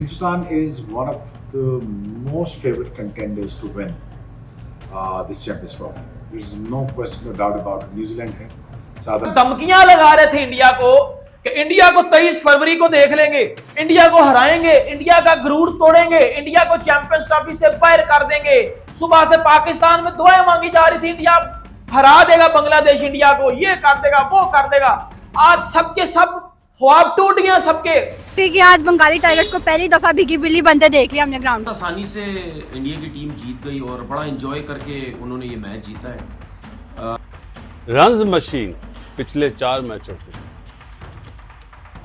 Hindustan is one of the most favorite contenders to win this Champions Trophy. There's no question, no doubt about it. New Zealand है सादा धमकियां लगा रहे थे India को कि इंडिया को 23 फरवरी को देख लेंगे, इंडिया को हराएंगे, इंडिया का गुरूर तोड़ेंगे, इंडिया को चैंपियंस ट्रॉफी से बाहर कर देंगे। सुबह से पाकिस्तान में दुआएं मांगी जा रही थी, इंडिया हरा देगा बांग्लादेश, इंडिया को ये कर देगा, वो कर देगा। आज सबके सब ख्वाब टूट गया सबके। कि आज बंगाली टाइगर्स को पहली दफा भीगी बिल्ली बनते देख लिया हमने ग्राउंड। आसानी से इंडिया की टीम जीत गई और बड़ा एंजॉय करके उन्होंने ये मैच जीता है। रन्स मशीन पिछले 4 मैचों से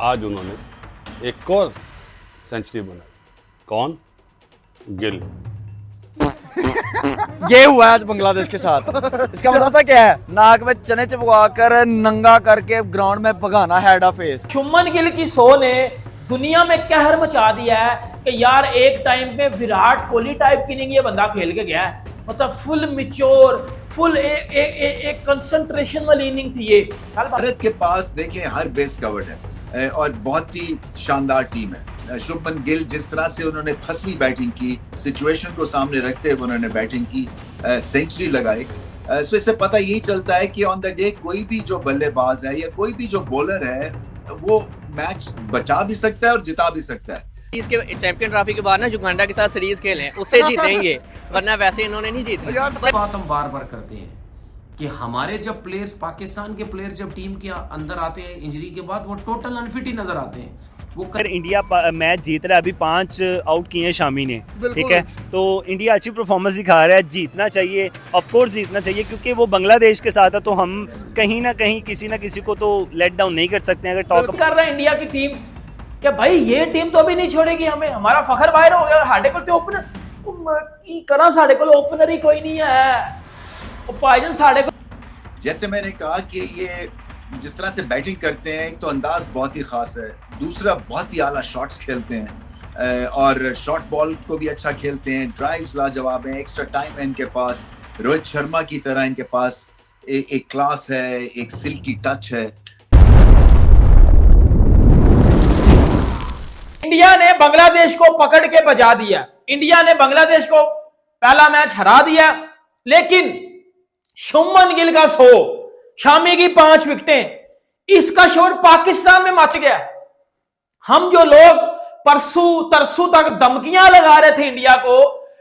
आज उन्होंने एक और सेंचुरी बनाई। कौन? गिल। ये हुआ आज बांग्लादेश के साथ। इसका मतलब पता क्या है? नाक में चने चिपका कर नंगा करके ग्राउंड में भगाना head of face. Shubman Gill की सो ने दुनिया में कहर मचा दिया है कि यार एक टाइम पे विराट कोहली टाइप की इनिंग ये बंदा खेल के गया है। मतलब फुल मिच्योर, फुल एक कंसंट्रेशन वाली इनिंग थी ये। भारत के पास देखिए हर बेस कवर्ड है और बहुत ही शानदार टीम है। शुभमन गिल जिस तरह से उन्होंने फसवी बैटिंग की, सिचुएशन को सामने रखते हुए उन्होंने बैटिंग की, सेंचुरी लगाई। सो इससे पता यही चलता है कि ऑन द डे कोई भी जो बल्लेबाज है या कोई भी जो बॉलर है वो मैच बचा भी सकता है और जिता भी सकता है। इसके चैंपियन ट्रॉफी के बाद ना युगांडा के साथ सीरीज खेले उससे जीतेंगे, वरना वैसे इन्होंने नहीं जीतना। बात हम बार बार करते हैं कि हमारे जब प्लेयर्स, पाकिस्तान के प्लेयर जब टीम के अंदर आते हैं इंजरी के बाद, वो टोटल अनफिट ही नजर आते हैं। अगर इंडिया मैच जीत रहा है, अभी 5 आउट किए हैं शामी ने, ठीक है, तो इंडिया अच्छी परफॉर्मेंस दिखा रहा है, जीतना चाहिए, ऑफ कोर्स जीतना चाहिए, क्योंकि वो बांग्लादेश के साथ है तो हम कहीं ना कहीं किसी ना किसी को तो लेट डाउन नहीं कर सकते हैं। अगर टॉप कर रहा है इंडिया की टीम क्या भाई ये टीम तो अभी नहीं छोड़ेगी हमें, हमारा फखर बाहर हो गया। साढ़े को ओपनर करा, साढ़े को ओपनर ही कोई नहीं है। भाईजान साढ़े को जैसे मैंने कहा कि ये जिस तरह से बैटिंग करते हैं, एक तो अंदाज बहुत ही खास है, दूसरा बहुत ही आला शॉट्स खेलते हैं और शॉर्ट बॉल को भी अच्छा खेलते हैं, ड्राइव्स लाजवाब हैं, एक्स्ट्रा टाइम है इनके पास। रोहित शर्मा की तरह इनके पास एक क्लास है, एक सिल्की टच है। इंडिया ने बांग्लादेश को पकड़ के बजा दिया, इंडिया ने बांग्लादेश को पहला मैच हरा दिया, लेकिन शुभमन गिल का 100, शामी की 5 विकेटें, इसका शोर पाकिस्तान में मच गया। हम जो लोग परसों तरसों तक धमकियां लगा रहे थे इंडिया को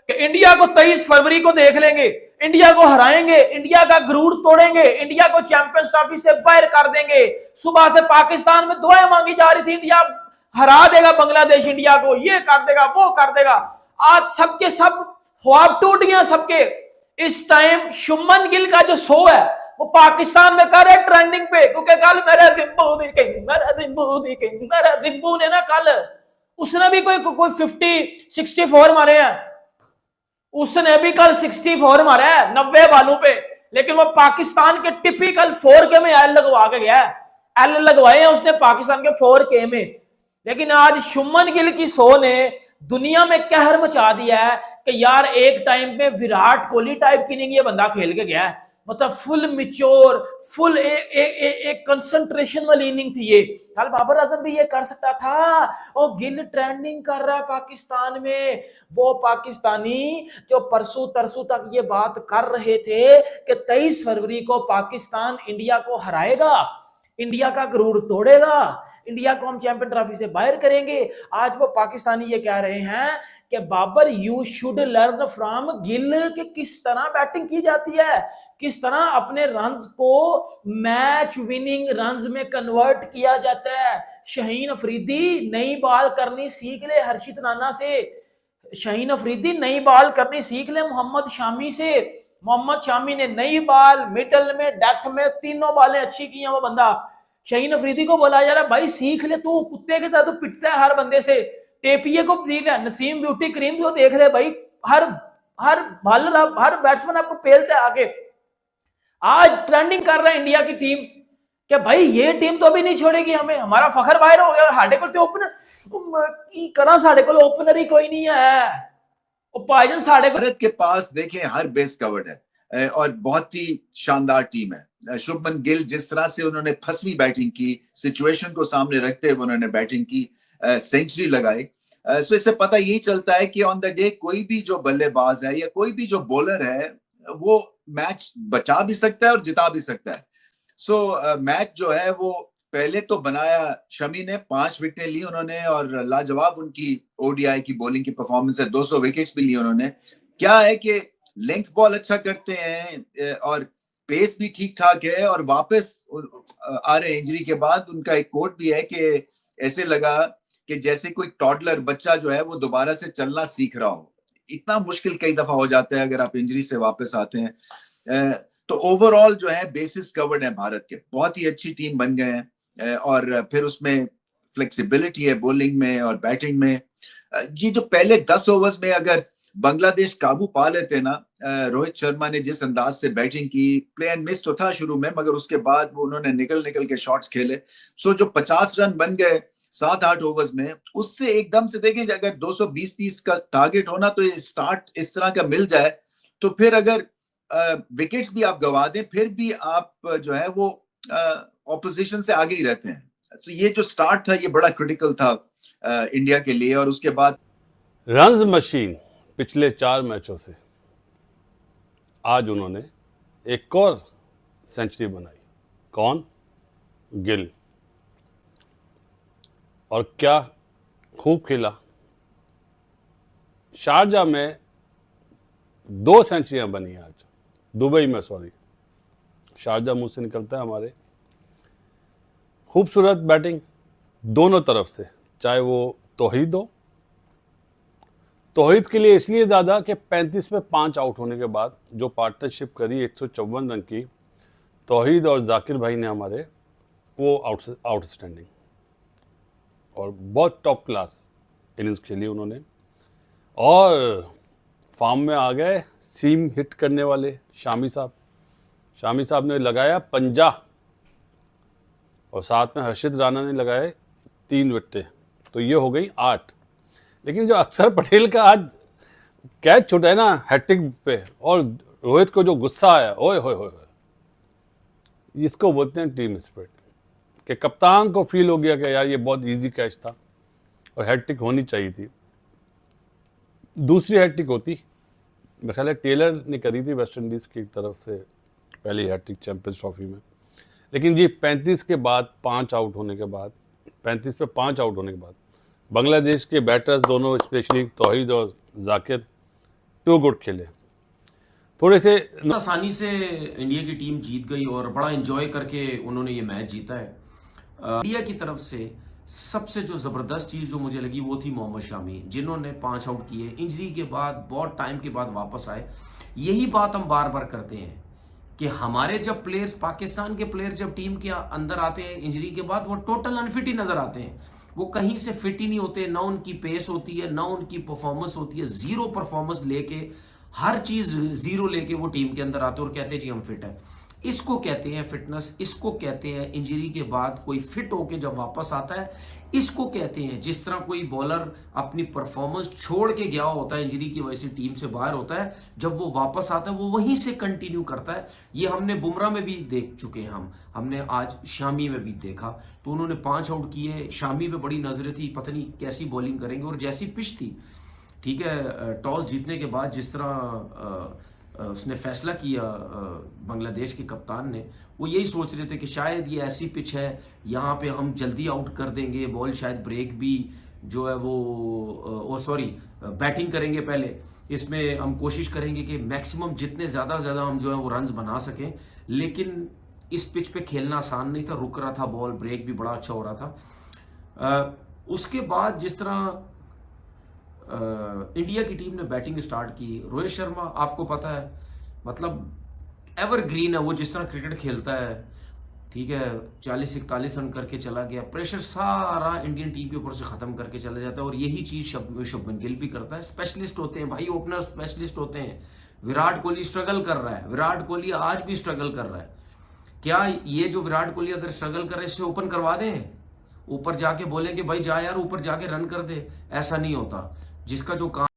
कि इंडिया को 23 फरवरी को देख लेंगे, इंडिया को हराएंगे, इंडिया का गुरूर तोड़ेंगे, इंडिया को चैंपियंस ट्रॉफी से बाहर कर देंगे। सुबह से पाकिस्तान में दुआएं मांगी जा रही थी, इंडिया हरा देगा बांग्लादेश, इंडिया को ये कर देगा, वो कर देगा। आज सबके सब ख्वाब टूट गया सबके। इस टाइम शुभमन गिल का जो शो है वो पाकिस्तान में कर रहे ट्रेंडिंग पे, क्योंकि कल मेरा जिम्बू दी किंग, मेरा जिम्बू दी किंग, मेरा जिम्बू ने ना कल उसने भी कोई 64 मारे हैं, उसने भी कल 64 मारे हैं 90 बालों पे, लेकिन वो पाकिस्तान के टिपिकल 4K में एल लगवा के गया है। एल लगवाए हैं उसने पाकिस्तान के 4K में। लेकिन आज शुभमन गिल की सो ने दुनिया में कहर मचा दिया है कि यार एक टाइम पे विराट कोहली टाइप की इनिंग ये बंदा खेल के गया है। मतलब फुल मिच्योर, फुल एक कंसंट्रेशन वाली इनिंग थी ये। कल बाबर आजम भी ये कर सकता था। और गिल ट्रेंडिंग कर रहा है पाकिस्तान में। वो पाकिस्तानी जो परसों तरसों तक ये बात कर रहे थे कि 23 फरवरी को पाकिस्तान इंडिया को हराएगा, इंडिया का गुरूर तोड़ेगा, इंडिया को हम चैंपियन ट्रॉफी से बाहर करेंगे। आज वो पाकिस्तानी ये कह रहे हैं कि Babar you should learn from Gill कि किस तरह बैटिंग की जाती है, किस तरह अपने रन्स को मैच विनिंग रन्स में कन्वर्ट किया जाता है। शाहीन अफरीदी नई बॉल करनी सीख ले हर्षित नाना से, शाहीन अफरीदी नई बॉल करनी सीख ले मोहम्मद शामी से। मोहम्मद शामी ने नई बॉल, मिडल में, डेथ में, तीनों बॉलें अच्छी की हैं। वो बंदा शाहीन अफरीदी को बोला जा रहा है भाई सीख ले, तू कुत्ते के तरह तो पिटता है हर बंदे से। टेपिए को देख ले, नसीम ब्यूटी क्रीम को देख ले भाई, हर बॉलर हर बैट्समैन आपको पेलता है आगे। आज ट्रेंडिंग कर रहा है इंडिया की टीम कि भाई ये टीम तो अभी नहीं छोड़ेगी हमें, हमारा फखर बाहर हो गया। साढ़े को ओपनर करा, साढ़े को ओपनर ही कोई नहीं है। भाईजान साढ़े को भारत के पास देखिए हर बेस कवर्ड है और बहुत ही शानदार टीम है। शुभमन गिल जिस तरह से उन्होंने फसवी बैटिंग की, सिचुएशन को सामने रखते हुए उन्होंने बैटिंग की, सेंचुरी लगाई। सो इससे पता यही चलता है कि ऑन द डे कोई भी जो बल्लेबाज है या कोई भी जो बॉलर है वो मैच बचा भी सकता है और जिता भी सकता है। सो मैच जो है वो पहले तो बनाया शमी ने, 5 विकेटें ली उन्होंने और लाजवाब उनकी ओडीआई की बॉलिंग की परफॉर्मेंस है, 200 विकेट्स भी ली उन्होंने। क्या है कि लेंथ बॉल अच्छा करते हैं और पेस भी ठीक ठाक है और वापस आ रहे इंजरी के बाद। उनका एक कोट भी है कि ऐसे लगा कि जैसे कोई टॉडलर बच्चा जो है वो दोबारा से चलना सीख रहा हो। इतना मुश्किल कई दफा हो जाता है अगर आप इंजरी से वापस आते हैं। तो ओवरऑल जो है बेसिस कवर्ड है भारत के, बहुत ही अच्छी टीम बन गए हैं और फिर उसमें फ्लेक्सिबिलिटी है बॉलिंग में और बैटिंग में। ये जो पहले 10 ओवर्स में अगर बांग्लादेश काबू पा लेते ना, रोहित शर्मा ने जिस अंदाज से बैटिंग की, प्ले एंड मिस तो था शुरू में मगर उसके बाद वो उन्होंने निकल के शॉट्स खेले। सो जो 50 रन बन गए 7-8 ओवर्स में, उससे एकदम से देखें अगर 220-30 का टारगेट होना तो ये स्टार्ट इस तरह का मिल जाए तो फिर अगर विकेट्स भी आप गवा दें फिर भी आप जो है वो ऑपोजिशन से आगे ही रहते हैं। तो ये जो स्टार्ट था ये बड़ा क्रिटिकल था इंडिया के लिए। और उसके बाद रन्स मशीन पिछले 4 मैचों से आज उन्होंने एक और सेंचुरी बनाई। कौन? गिल। और क्या खूब खेला। शारजा में 2 सेंचुरियां बनी आज, दुबई में, सॉरी, शारजा मुंह से निकलता है हमारे। खूबसूरत बैटिंग दोनों तरफ से, चाहे वो तौहीद हो। तौहीद के लिए इसलिए ज़्यादा कि 35 में 5 आउट होने के बाद जो पार्टनरशिप करी 154 रन की तौहीद और जाकिर भाई ने हमारे, वो आउटस्टैंडिंग और बहुत टॉप क्लास इनिंग्स खेली उन्होंने। और फॉर्म में आ गए सीम हिट करने वाले शामी साहब। शामी साहब ने लगाया 50 और साथ में हर्षित राणा ने लगाए 3 विकेटें, तो ये हो गई 8। लेकिन जो अक्षर पटेल का आज कैच छूटा है ना हैट्रिक पे, और रोहित को जो गुस्सा आया, ओए होए होए, इसको बोलते हैं टीम स्पिरिट। कि कप्तान को फील हो गया कि यार ये बहुत इजी कैच था और हैट्रिक होनी चाहिए थी। दूसरी हैट्रिक होती, मेरे ख्याल है टेलर ने करी थी वेस्ट इंडीज़ की तरफ से पहली हैट्रिक चैंपियंस ट्रॉफी में। लेकिन जी 35 के बाद 5 आउट होने के बाद, 35 पे 5 आउट होने के बाद बांग्लादेश के बैटर्स दोनों, स्पेशली तौहीद और जाकिर, टू गुड खेले। थोड़े से आसानी से इंडिया की टीम जीत गई और बड़ा एंजॉय करके उन्होंने ये मैच जीता है। इंडिया की तरफ से सबसे जो ज़बरदस्त चीज़ जो मुझे लगी वो थी मोहम्मद शामी, जिन्होंने 5 आउट किए, इंजरी के बाद बहुत टाइम के बाद वापस आए। यही बात हम बार बार करते हैं कि हमारे जब प्लेयर्स, पाकिस्तान के प्लेयर्स जब टीम के अंदर आते हैं इंजरी के बाद, वो टोटल अनफिट ही नजर आते हैं। वो कहीं से फिट ही नहीं होते, ना उनकी पेस होती है, ना उनकी परफॉर्मेंस होती है। 0 परफॉर्मेंस लेके, हर चीज 0 लेके वो टीम के अंदर आते हैं और कहते हैं जी हम फिट है। इसको कहते हैं फिटनेस, इसको कहते हैं इंजरी के बाद कोई फिट होके जब वापस आता है, इसको कहते हैं जिस तरह कोई बॉलर अपनी परफॉर्मेंस छोड़ के गया होता है इंजरी की वजह से, टीम से बाहर होता है, जब वो वापस आता है वो वहीं से कंटिन्यू करता है। ये हमने बुमराह में भी देख चुके हैं, हमने आज शामी में भी देखा। तो उन्होंने 5 आउट किए, शामी पे बड़ी नजरें थी, पता नहीं कैसी बॉलिंग करेंगे। और जैसी पिच थी, ठीक है, टॉस जीतने के बाद जिस तरह उसने फैसला किया बांग्लादेश के कप्तान ने, वो यही सोच रहे थे कि शायद ये ऐसी पिच है, यहाँ पे हम जल्दी आउट कर देंगे, बॉल शायद ब्रेक भी जो है वो बैटिंग करेंगे पहले, इसमें हम कोशिश करेंगे कि मैक्सिमम जितने ज़्यादा हम जो है वो रन्स बना सकें। लेकिन इस पिच पे खेलना आसान नहीं था, रुक रहा था बॉल, ब्रेक भी बड़ा अच्छा हो रहा था। उसके बाद जिस तरह इंडिया की टीम ने बैटिंग स्टार्ट की, रोहित शर्मा आपको पता है मतलब एवरग्रीन है, वो जिस तरह क्रिकेट खेलता है, ठीक है, 40-41 रन करके चला गया, प्रेशर सारा इंडियन टीम के ऊपर से ख़त्म करके चला जाता है। और यही चीज़ शुभमन गिल भी करता है। स्पेशलिस्ट होते हैं भाई, ओपनर स्पेशलिस्ट होते हैं। विराट कोहली स्ट्रगल कर रहा है, विराट कोहली आज भी स्ट्रगल कर रहा है। क्या ये जो विराट कोहली अगर स्ट्रगल कर रहे इससे ओपन करवा दें, ऊपर जाके बोलेंगे भाई जा यार ऊपर जाके रन कर दे? ऐसा नहीं होता। जिसका जो काम